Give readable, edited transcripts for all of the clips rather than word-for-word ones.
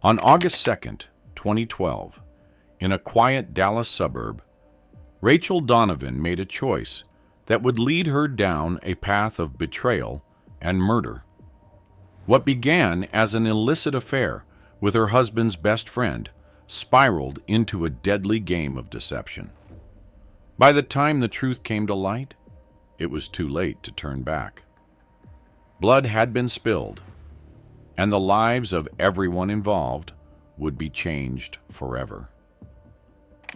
On August 2nd, 2012, in a quiet Dallas suburb, Rachel Donovan made a choice that would lead her down a path of betrayal and murder. What began as an illicit affair with her husband's best friend spiraled into a deadly game of deception. By the time the truth came to light, it was too late to turn back. Blood had been spilled, and the lives of everyone involved would be changed forever.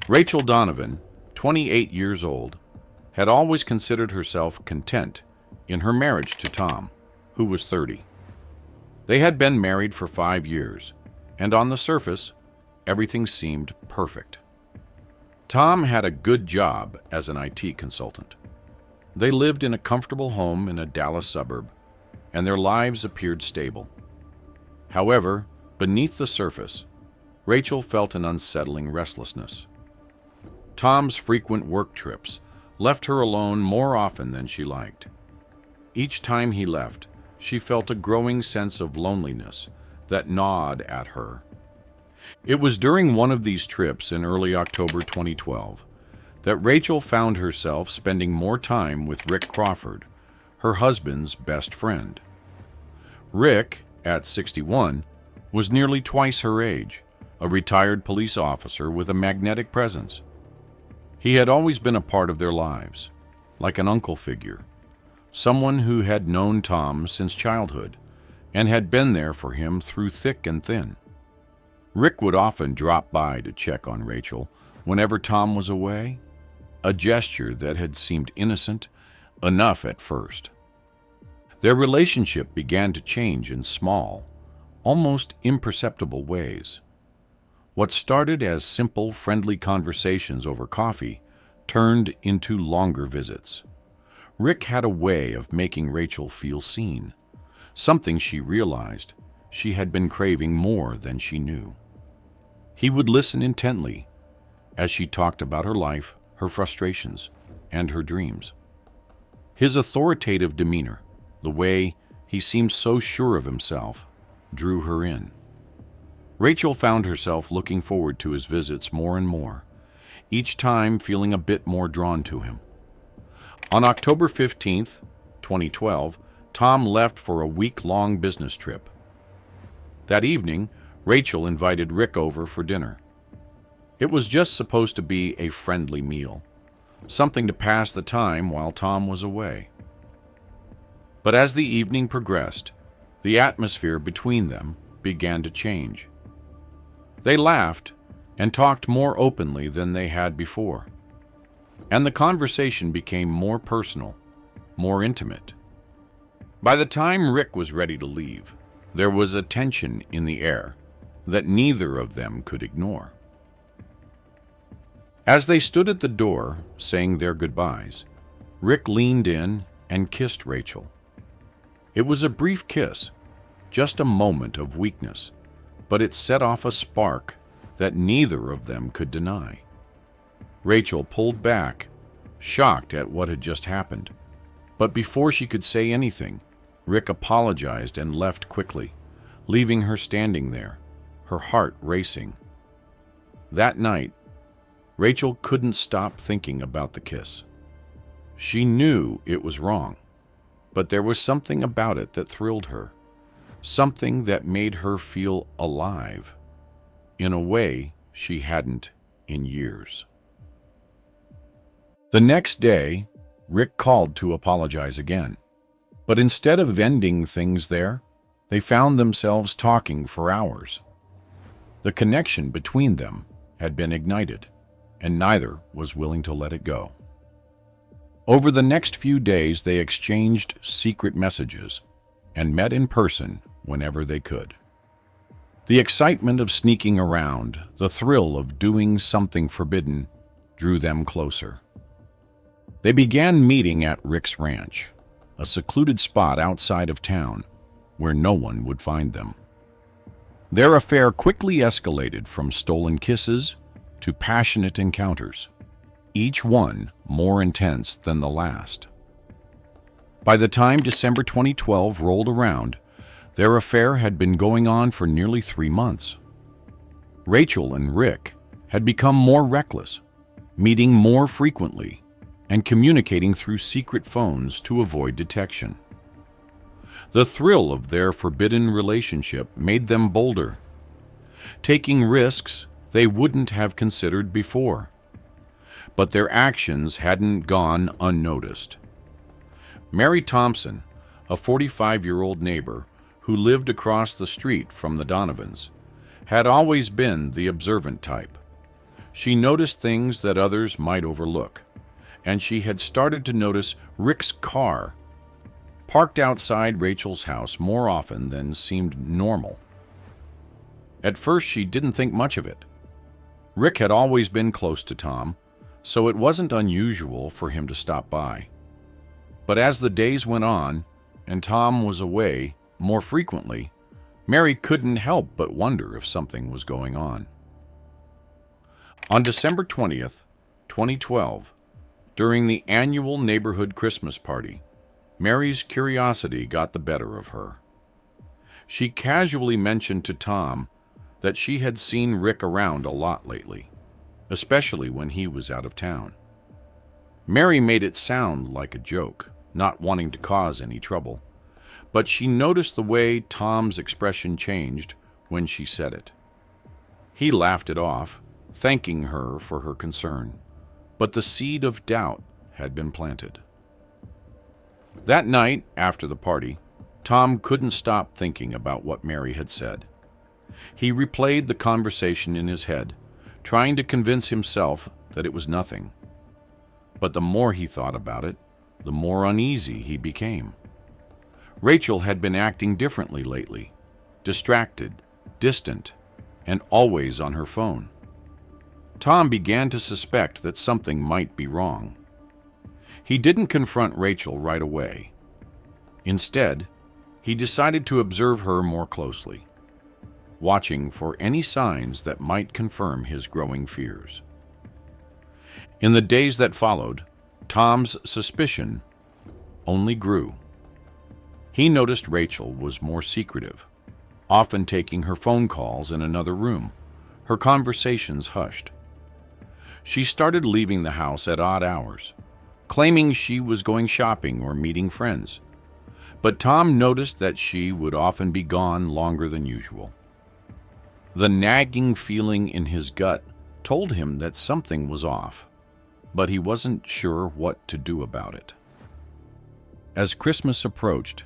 Rachel Donovan, 28 years old, had always considered herself content in her marriage to Tom, who was 30. They had been married for 5 years, and on the surface, everything seemed perfect. Tom had a good job as an IT consultant. They lived in a comfortable home in a Dallas suburb, and their lives appeared stable. However, beneath the surface, Rachel felt an unsettling restlessness. Tom's frequent work trips left her alone more often than she liked. Each time he left, she felt a growing sense of loneliness that gnawed at her. It was during one of these trips in early October 2012 that Rachel found herself spending more time with Rick Crawford, her husband's best friend. Rick, at 61, was nearly twice her age, a retired police officer with a magnetic presence. He had always been a part of their lives, like an uncle figure, someone who had known Tom since childhood and had been there for him through thick and thin. Rick would often drop by to check on Rachel whenever Tom was away, a gesture that had seemed innocent enough at first. Their relationship began to change in small, almost imperceptible ways. What started as simple, friendly conversations over coffee turned into longer visits. Rick had a way of making Rachel feel seen, something she realized she had been craving more than she knew. He would listen intently as she talked about her life, her frustrations, and her dreams. His authoritative demeanor, the way he seemed so sure of himself, drew her in. Rachel found herself looking forward to his visits more and more, each time feeling a bit more drawn to him. On October 15th, 2012, Tom left for a week-long business trip. That evening, Rachel invited Rick over for dinner. It was just supposed to be a friendly meal, something to pass the time while Tom was away. But as the evening progressed, the atmosphere between them began to change. They laughed and talked more openly than they had before, and the conversation became more personal, more intimate. By the time Rick was ready to leave, there was a tension in the air that neither of them could ignore. As they stood at the door, saying their goodbyes, Rick leaned in and kissed Rachel. It was a brief kiss, just a moment of weakness, but it set off a spark that neither of them could deny. Rachel pulled back, shocked at what had just happened. But before she could say anything, Rick apologized and left quickly, leaving her standing there, her heart racing. That night, Rachel couldn't stop thinking about the kiss. She knew it was wrong, but there was something about it that thrilled her, something that made her feel alive, in a way she hadn't in years. The next day, Rick called to apologize again, but instead of ending things there, they found themselves talking for hours. The connection between them had been ignited, and neither was willing to let it go. Over the next few days, they exchanged secret messages and met in person whenever they could. The excitement of sneaking around, the thrill of doing something forbidden, drew them closer. They began meeting at Rick's ranch, a secluded spot outside of town where no one would find them. Their affair quickly escalated from stolen kisses to passionate encounters, each one more intense than the last. By the time December 2012 rolled around, their affair had been going on for nearly 3 months. Rachel and Rick had become more reckless, meeting more frequently and communicating through secret phones to avoid detection. The thrill of their forbidden relationship made them bolder, taking risks they wouldn't have considered before. But their actions hadn't gone unnoticed. Mary Thompson, a 45-year-old neighbor who lived across the street from the Donovans, had always been the observant type. She noticed things that others might overlook, and she had started to notice Rick's car parked outside Rachel's house more often than seemed normal. At first, she didn't think much of it. Rick had always been close to Tom, so it wasn't unusual for him to stop by. But as the days went on, and Tom was away more frequently, Mary couldn't help but wonder if something was going on. On December 20th, 2012, during the annual neighborhood Christmas party, Mary's curiosity got the better of her. She casually mentioned to Tom that she had seen Rick around a lot lately, especially when he was out of town. Mary made it sound like a joke, not wanting to cause any trouble, but she noticed the way Tom's expression changed when she said it. He laughed it off, thanking her for her concern, but the seed of doubt had been planted. That night, after the party, Tom couldn't stop thinking about what Mary had said. He replayed the conversation in his head, trying to convince himself that it was nothing. But the more he thought about it, the more uneasy he became. Rachel had been acting differently lately, distracted, distant, and always on her phone. Tom began to suspect that something might be wrong. He didn't confront Rachel right away. Instead, he decided to observe her more closely, watching for any signs that might confirm his growing fears. In the days that followed, Tom's suspicion only grew. He noticed Rachel was more secretive, often taking her phone calls in another room, her conversations hushed. She started leaving the house at odd hours, claiming she was going shopping or meeting friends. But Tom noticed that she would often be gone longer than usual. The nagging feeling in his gut told him that something was off, but he wasn't sure what to do about it. As Christmas approached,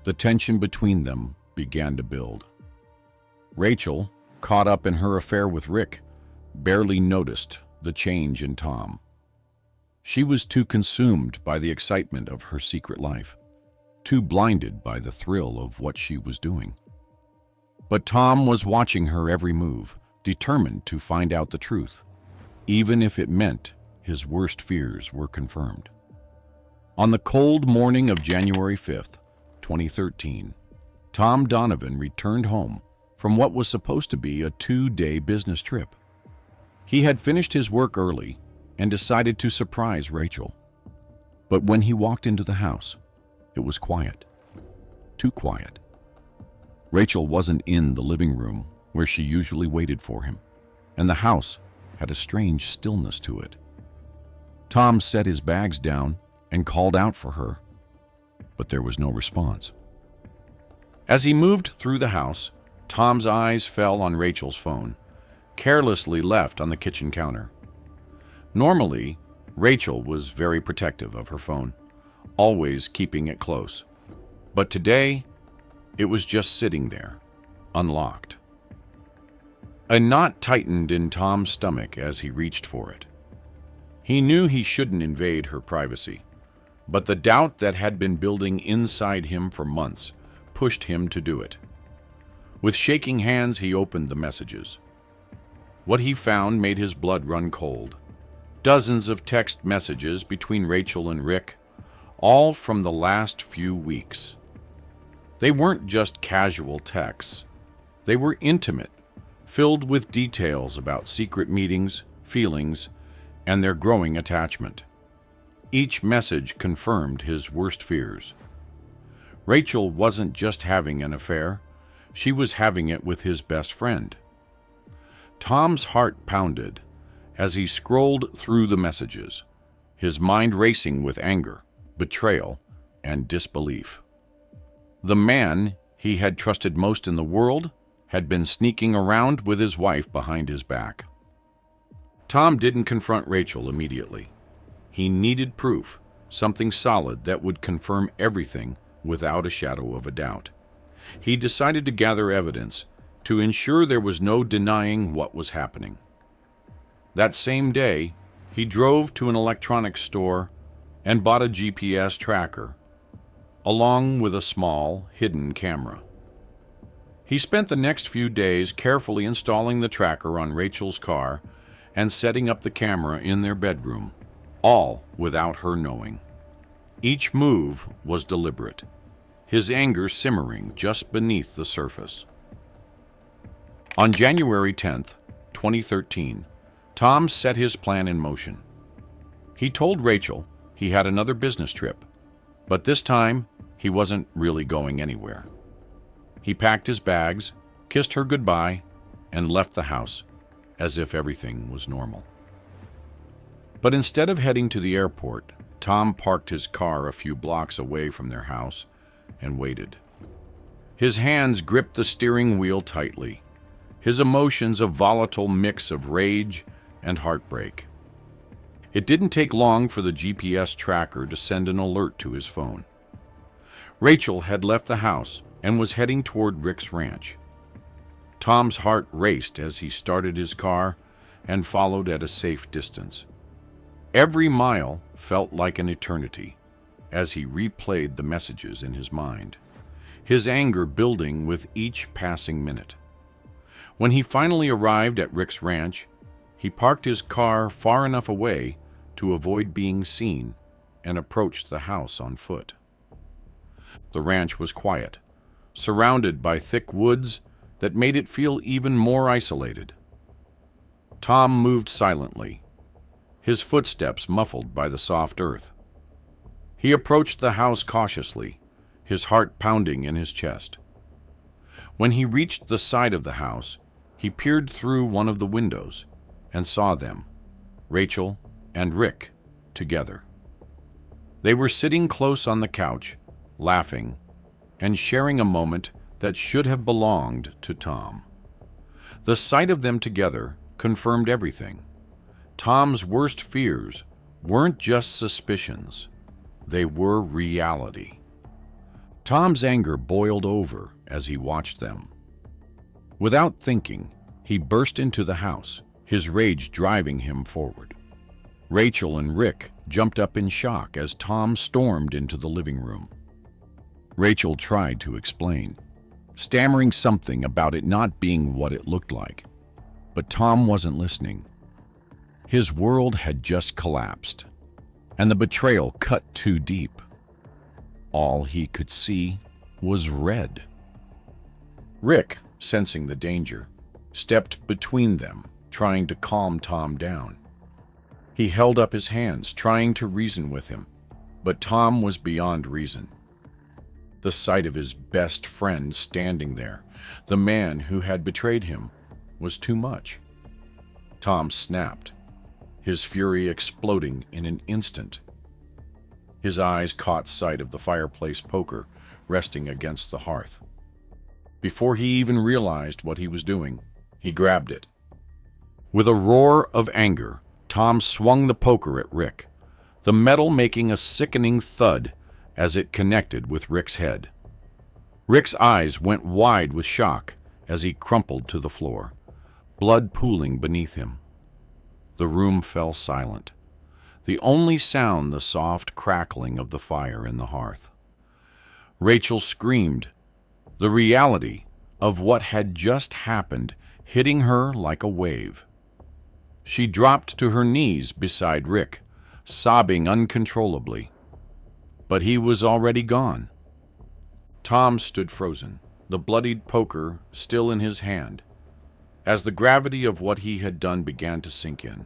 the tension between them began to build. Rachel, caught up in her affair with Rick, barely noticed the change in Tom. She was too consumed by the excitement of her secret life, too blinded by the thrill of what she was doing. But Tom was watching her every move, determined to find out the truth, even if it meant his worst fears were confirmed. On the cold morning of January 5th, 2013, Tom Donovan returned home from what was supposed to be a 2-day business trip. He had finished his work early and decided to surprise Rachel. But when he walked into the house, it was quiet. Too quiet. Rachel wasn't in the living room where she usually waited for him, and the house had a strange stillness to it. Tom set his bags down and called out for her, but there was no response. As he moved through the house, Tom's eyes fell on Rachel's phone, carelessly left on the kitchen counter. Normally, Rachel was very protective of her phone, always keeping it close. But today, it was just sitting there, unlocked. A knot tightened in Tom's stomach as he reached for it. He knew he shouldn't invade her privacy, but the doubt that had been building inside him for months pushed him to do it. With shaking hands, he opened the messages. What he found made his blood run cold. Dozens of text messages between Rachel and Rick, all from the last few weeks. They weren't just casual texts. They were intimate, filled with details about secret meetings, feelings, and their growing attachment. Each message confirmed his worst fears. Rachel wasn't just having an affair, she was having it with his best friend. Tom's heart pounded as he scrolled through the messages, his mind racing with anger, betrayal, and disbelief. The man he had trusted most in the world had been sneaking around with his wife behind his back. Tom didn't confront Rachel immediately. He needed proof, something solid that would confirm everything without a shadow of a doubt. He decided to gather evidence to ensure there was no denying what was happening. That same day, he drove to an electronics store and bought a GPS tracker, along with a small, hidden camera. He spent the next few days carefully installing the tracker on Rachel's car and setting up the camera in their bedroom, all without her knowing. Each move was deliberate, his anger simmering just beneath the surface. On January 10th, 2013, Tom set his plan in motion. He told Rachel he had another business trip, but this time he wasn't really going anywhere. He packed his bags, kissed her goodbye, and left the house as if everything was normal. But instead of heading to the airport, Tom parked his car a few blocks away from their house and waited. His hands gripped the steering wheel tightly, his emotions a volatile mix of rage and heartbreak. It didn't take long for the GPS tracker to send an alert to his phone. Rachel had left the house and was heading toward Rick's ranch. Tom's heart raced as he started his car and followed at a safe distance. Every mile felt like an eternity as he replayed the messages in his mind, his anger building with each passing minute. When he finally arrived at Rick's ranch, he parked his car far enough away to avoid being seen and approached the house on foot. The ranch was quiet, surrounded by thick woods that made it feel even more isolated. Tom moved silently, his footsteps muffled by the soft earth. He approached the house cautiously, his heart pounding in his chest. When he reached the side of the house, he peered through one of the windows and saw them, Rachel and Rick, together. They were sitting close on the couch, laughing, and sharing a moment that should have belonged to Tom. The sight of them together confirmed everything. Tom's worst fears weren't just suspicions, they were reality. Tom's anger boiled over as he watched them. Without thinking, he burst into the house, his rage driving him forward. Rachel and Rick jumped up in shock as Tom stormed into the living room. Rachel tried to explain, stammering something about it not being what it looked like. But Tom wasn't listening. His world had just collapsed, and the betrayal cut too deep. All he could see was red. Rick, sensing the danger, stepped between them, trying to calm Tom down. He held up his hands, trying to reason with him, but Tom was beyond reason. The sight of his best friend standing there, the man who had betrayed him, was too much. Tom snapped, his fury exploding in an instant. His eyes caught sight of the fireplace poker resting against the hearth. Before he even realized what he was doing, he grabbed it. With a roar of anger, Tom swung the poker at Rick, the metal making a sickening thud as it connected with Rick's head. Rick's eyes went wide with shock as he crumpled to the floor, blood pooling beneath him. The room fell silent, the only sound the soft crackling of the fire in the hearth. Rachel screamed, the reality of what had just happened hitting her like a wave. She dropped to her knees beside Rick, sobbing uncontrollably. But he was already gone. Tom stood frozen, the bloodied poker still in his hand, as the gravity of what he had done began to sink in.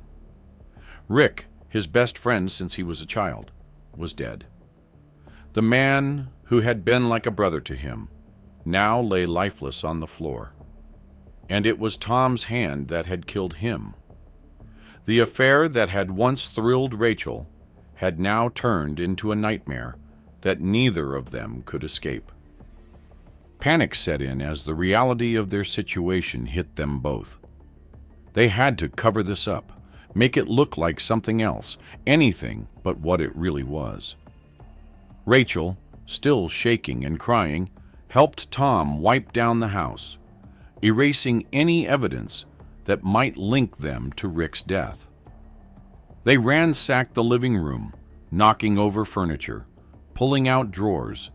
Rick, his best friend since he was a child, was dead. The man who had been like a brother to him now lay lifeless on the floor. and it was Tom's hand that had killed him. The affair that had once thrilled Rachel had now turned into a nightmare that neither of them could escape. Panic set in as the reality of their situation hit them both. They had to cover this up, make it look like something else, anything but what it really was. Rachel, still shaking and crying, helped Tom wipe down the house, erasing any evidence that might link them to Rick's death. They ransacked the living room, knocking over furniture, pulling out drawers,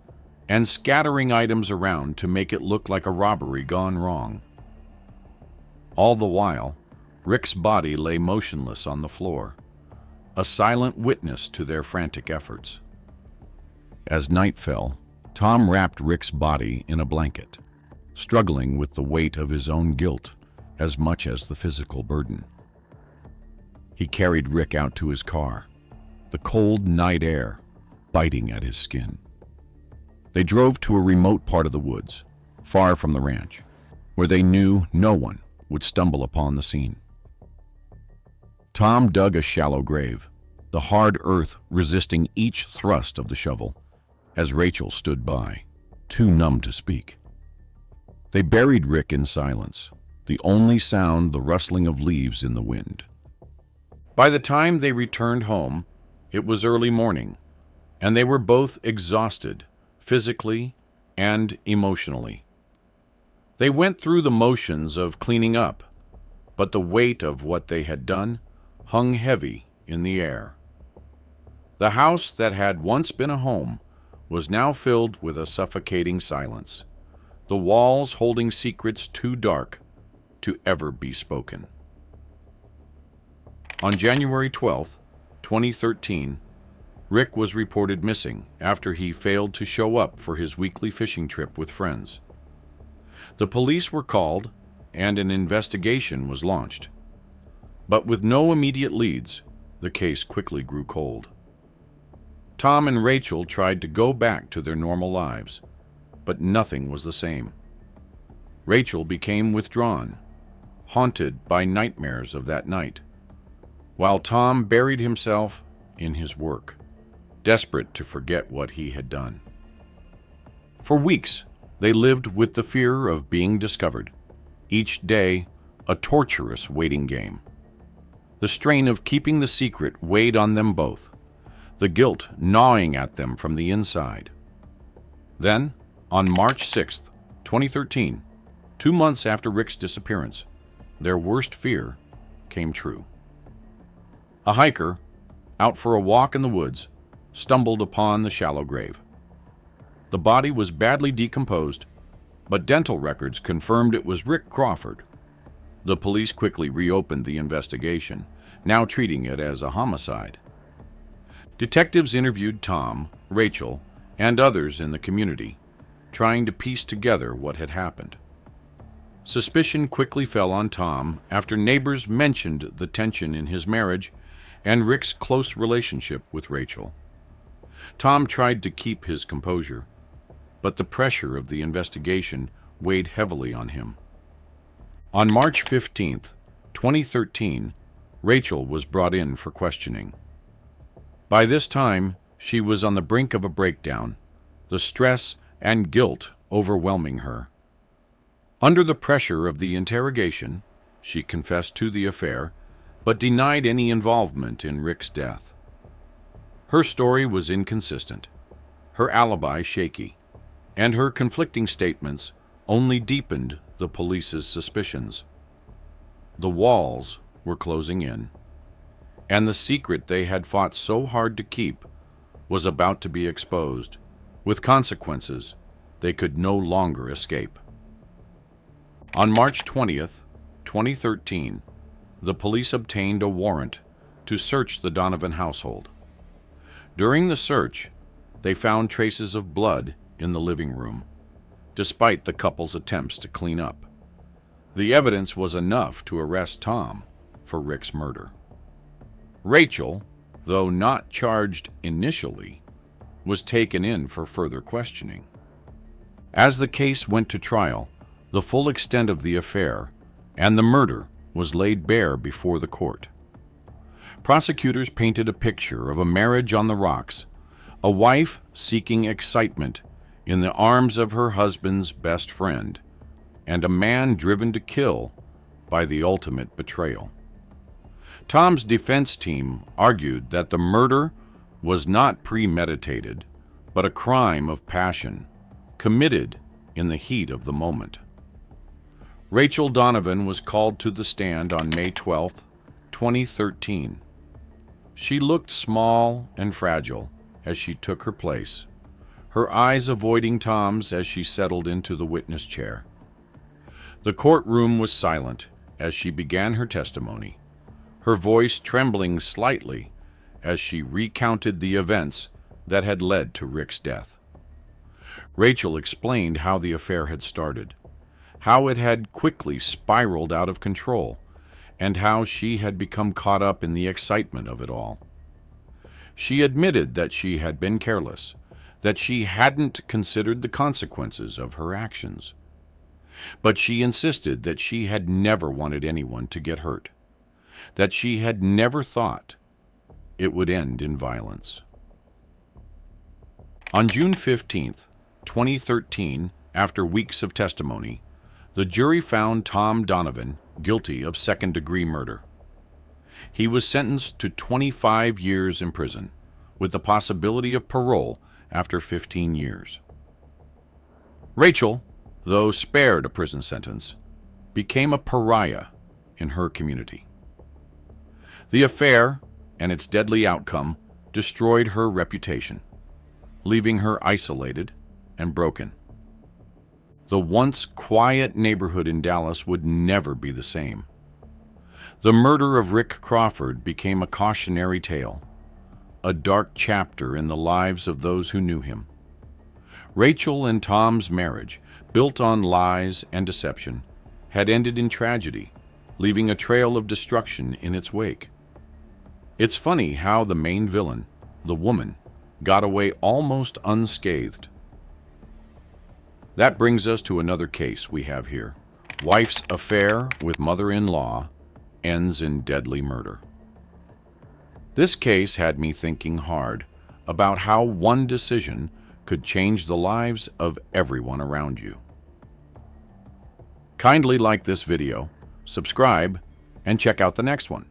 and scattering items around to make it look like a robbery gone wrong. All the while, Rick's body lay motionless on the floor, a silent witness to their frantic efforts. As night fell, Tom wrapped Rick's body in a blanket, struggling with the weight of his own guilt as much as the physical burden. He carried Rick out to his car, the cold night air biting at his skin. They drove to a remote part of the woods, far from the ranch, where they knew no one would stumble upon the scene. Tom dug a shallow grave, the hard earth resisting each thrust of the shovel, as Rachel stood by, too numb to speak. They buried Rick in silence, the only sound the rustling of leaves in the wind. By the time they returned home, it was early morning, and they were both exhausted, physically and emotionally. They went through the motions of cleaning up, but the weight of what they had done hung heavy in the air. The house that had once been a home was now filled with a suffocating silence, the walls holding secrets too dark to ever be spoken. On January 12, 2013, Rick was reported missing after he failed to show up for his weekly fishing trip with friends. The police were called and an investigation was launched. But with no immediate leads, the case quickly grew cold. Tom and Rachel tried to go back to their normal lives, but nothing was the same. Rachel became withdrawn, haunted by nightmares of that night, while Tom buried himself in his work, desperate to forget what he had done. For weeks, they lived with the fear of being discovered, each day a torturous waiting game. The strain of keeping the secret weighed on them both, the guilt gnawing at them from the inside. Then, on March 6, 2013, 2 months after Rick's disappearance, their worst fear came true. A hiker, out for a walk in the woods, stumbled upon the shallow grave. The body was badly decomposed, but dental records confirmed it was Rick Crawford. The police quickly reopened the investigation, now treating it as a homicide. Detectives interviewed Tom, Rachel, and others in the community, trying to piece together what had happened. Suspicion quickly fell on Tom after neighbors mentioned the tension in his marriage and Rick's close relationship with Rachel. Tom tried to keep his composure, but the pressure of the investigation weighed heavily on him. On March 15, 2013, Rachel was brought in for questioning. By this time, she was on the brink of a breakdown, the stress and guilt overwhelming her. Under the pressure of the interrogation, she confessed to the affair, but denied any involvement in Rick's death. Her story was inconsistent, her alibi shaky, and her conflicting statements only deepened the police's suspicions. The walls were closing in, and the secret they had fought so hard to keep was about to be exposed, with consequences they could no longer escape. On March 20th, 2013, the police obtained a warrant to search the Donovan household. During the search, they found traces of blood in the living room, despite the couple's attempts to clean up. The evidence was enough to arrest Tom for Rick's murder. Rachel, though not charged initially, was taken in for further questioning. As the case went to trial, the full extent of the affair and the murder was laid bare before the court. Prosecutors painted a picture of a marriage on the rocks, a wife seeking excitement in the arms of her husband's best friend, and a man driven to kill by the ultimate betrayal. Tom's defense team argued that the murder was not premeditated, but a crime of passion, committed in the heat of the moment. Rachel Donovan was called to the stand on May 12, 2013. She looked small and fragile as she took her place, her eyes avoiding Tom's as she settled into the witness chair. The courtroom was silent as she began her testimony, her voice trembling slightly as she recounted the events that had led to Rick's death. Rachel explained how the affair had started, how it had quickly spiraled out of control, and how she had become caught up in the excitement of it all. She admitted that she had been careless, that she hadn't considered the consequences of her actions. But she insisted that she had never wanted anyone to get hurt, that she had never thought it would end in violence. On June 15, 2013, after weeks of testimony, the jury found Tom Donovan guilty of second-degree murder. He was sentenced to 25 years in prison, with the possibility of parole after 15 years. Rachel, though spared a prison sentence, became a pariah in her community. The affair and its deadly outcome destroyed her reputation, leaving her isolated and broken. The once quiet neighborhood in Dallas would never be the same. The murder of Rick Crawford became a cautionary tale, a dark chapter in the lives of those who knew him. Rachel and Tom's marriage, built on lies and deception, had ended in tragedy, leaving a trail of destruction in its wake. It's funny how the main villain, the woman, got away almost unscathed. That brings us to another case we have here. Wife's affair with mother-in-law ends in deadly murder. This case had me thinking hard about how one decision could change the lives of everyone around you. Kindly like this video, subscribe, and check out the next one.